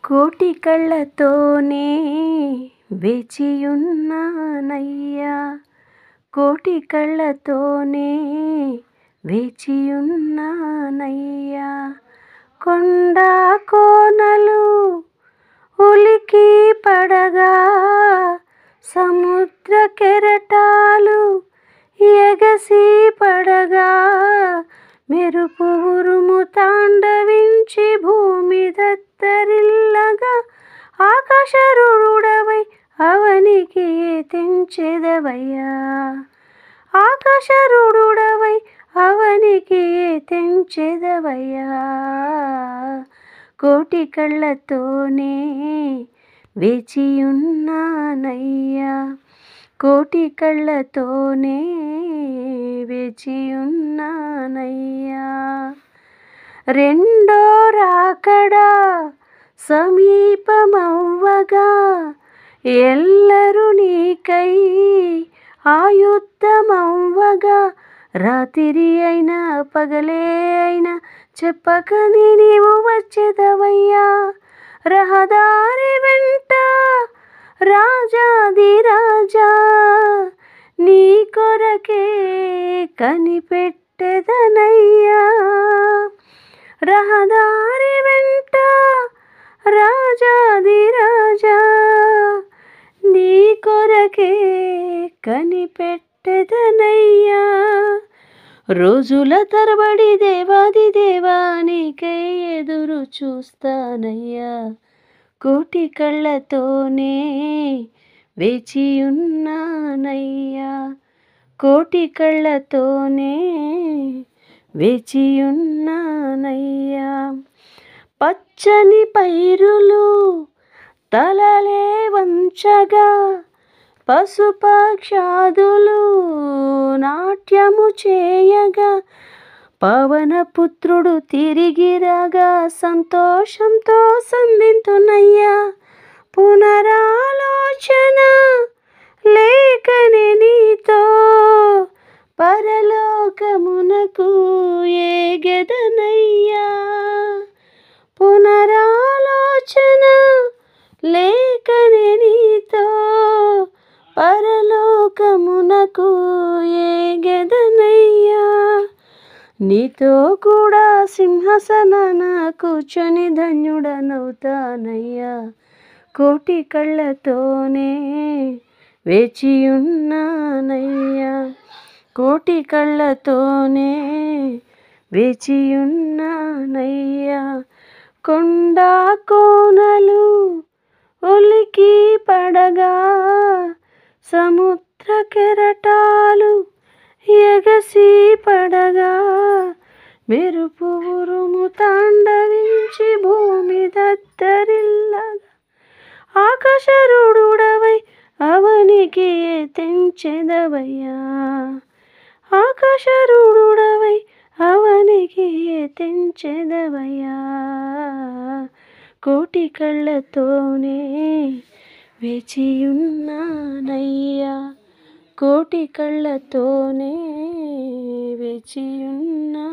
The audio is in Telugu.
కోటి కళ్ళతోనే వేచియున్నానయ్యా, కోటి కళ్ళతోనే వేచియున్నానయ్యా. కొండ కోనలు ఉలికి పడగా, సముద్ర కెరటాలు ఎగసి పడగా, మెరుపు ఉరుము తాండవించి భూమి దత్తరిల్లగా, ఆకాశరుడవై అవనికి తెంచెదవయ్యా, ఆకాశరుడవై అవనికి తెంచెదవయ్యా. కోటి కళ్ళతోనే వేచియున్నానయ్యా, కోటి కళ్ళతోనే వేచియున్నానయ్యా. రెండో రాకడా సమీపమవ్వగా, ఎల్లరూ నీకై ఆయుద్ధమవ్వగా, రాత్రి అయినా పగలే అయినా చెప్పకని నీవు వచ్చెదవయ్యా. రహదారి వెంట రాజాదిరాజా, నీ కొరకే కనిపెట్టెదనయ్యా. రహదారి వెంట రాజాదిరాజా, నీ కొరకే కనిపెట్టెదనయ్యా. రోజుల తరబడి దేవాది దేవానికై ఎదురు చూస్తానయ్యా, కోటి కళ్ళతోనే వేచియున్నానయ్యా, కోటి కళ్ళతోనే వేచియున్నానయ్యా. పచ్చని పైరులు తలలే వంచగా, పశుపక్షాదులు నాట్యము చేయగా, పవనపుత్రుడు తిరిగి రాగా సంతోషంతో సంధింతునయ్యా. పునరాలోచన లేకనే నీతో పరలోకమునకు ఏగెదనయ్యా. పునరాలోచన లేకనే నీతో పరలోకమునకు ఏగెదనయ్యా. నీతో కూడా సింహాసనాన కూర్చొని ధన్యుడనవుతానయ్యా, కోటి కళ్ళతోనే వేచియున్నానయ్యా, కోటి కళ్ళతోనే వేచియున్నానయ్యా. కొండ కోనలు ఉలికి పడగా, సముద్ర కెరటాలు ఎగసి పడగా, మెరుపు ఉరుము తాండవించి భూమి దత్తరిల్లగా, ఆకాశరుడవై అవనికి తెంచెదవయ్యా, ఆకాశరుడవై అవనికి తెంచెదవయ్యా. కోటి కళ్ళతోనే వేచియున్నానయ్యా, కోటి కళ్ళతోనే వేచియున్నానయ్యా.